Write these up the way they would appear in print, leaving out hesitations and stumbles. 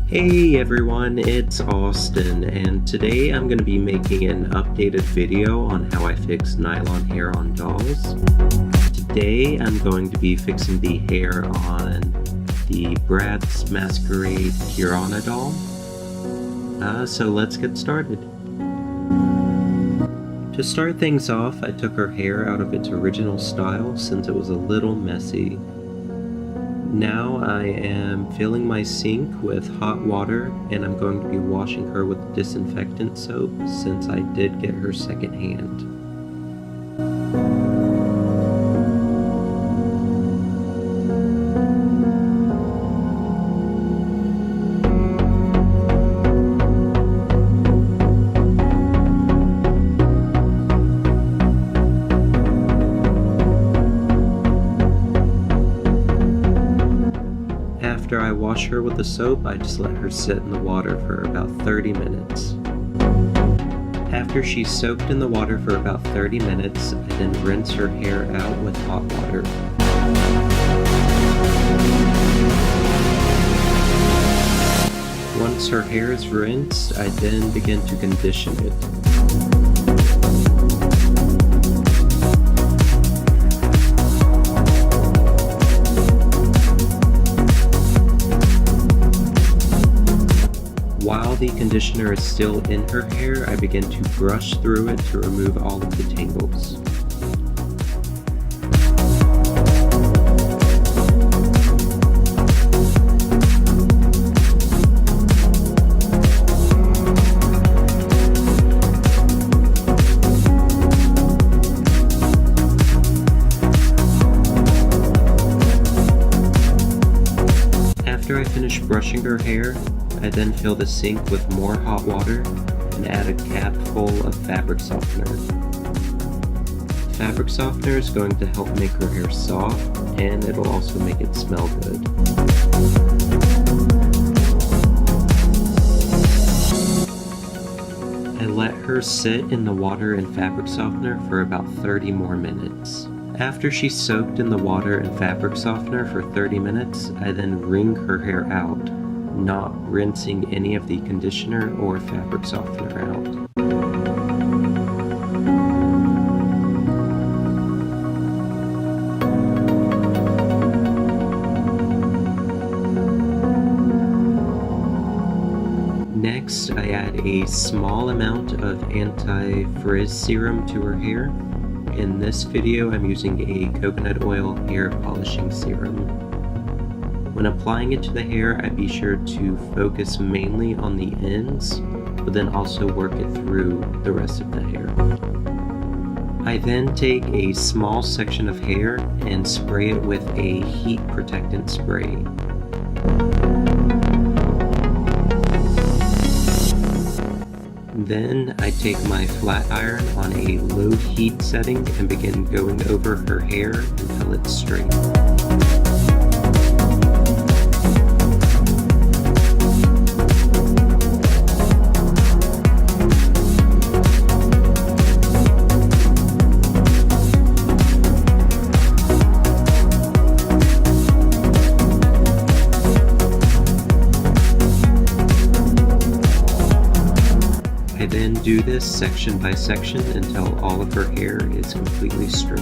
Hey everyone, it's Austin, and today I'm going to be making an updated video on how I fix nylon hair on dolls. Today I'm going to be fixing the hair on the Bratz Masquerade Kirana doll. So let's get started. To start things off, I took her hair out of its original style since it was a little messy. Now I am filling my sink with hot water, and I'm going to be washing her with disinfectant soap since I did get her second hand. After I wash her with the soap, I just let her sit in the water for about 30 minutes. After she's soaked in the water for about 30 minutes, I then rinse her hair out with hot water. Once her hair is rinsed, I then begin to condition it. While the conditioner is still in her hair, I begin to brush through it to remove all of the tangles. After I finish brushing her hair, I then fill the sink with more hot water and add a cap full of fabric softener. Fabric softener is going to help make her hair soft, and it'll also make it smell good. I let her sit in the water and fabric softener for about 30 more minutes. After she's soaked in the water and fabric softener for 30 minutes, I then wring her hair out, not rinsing any of the conditioner or fabric softener out. Next, I add a small amount of anti-frizz serum to her hair. In this video, I'm using a coconut oil hair polishing serum. When applying it to the hair, I'd be sure to focus mainly on the ends, but then also work it through the rest of the hair. I then take a small section of hair and spray it with a heat protectant spray. Then I take my flat iron on a low heat setting and begin going over her hair until it's straight. I then do this section by section until all of her hair is completely straight.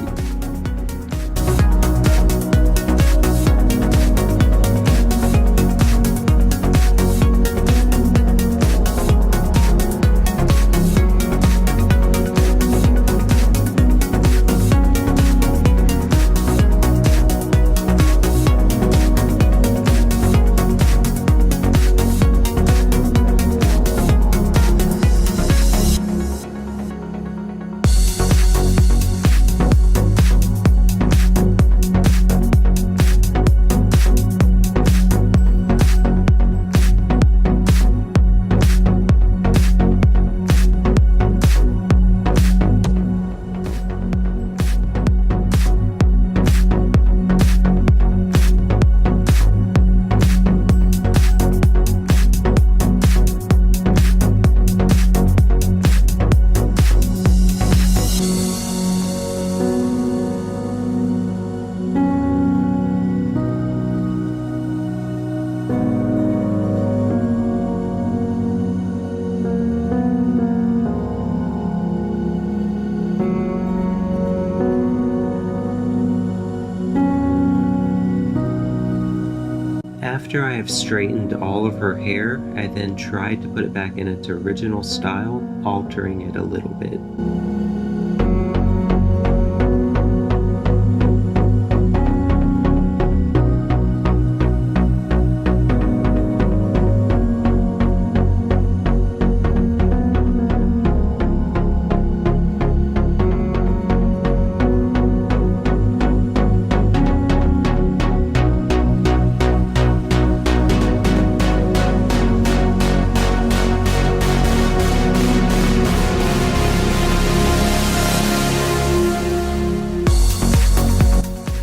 After I have straightened all of her hair, I then tried to put it back in its original style, altering it a little bit.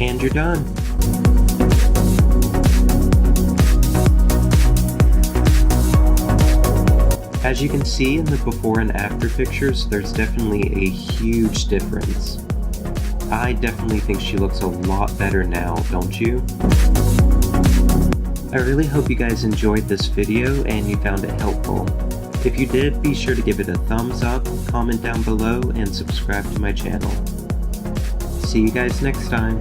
And you're done. As you can see in the before and after pictures, there's definitely a huge difference. I definitely think she looks a lot better now, don't you? I really hope you guys enjoyed this video and you found it helpful. If you did, be sure to give it a thumbs up, comment down below, and subscribe to my channel. See you guys next time.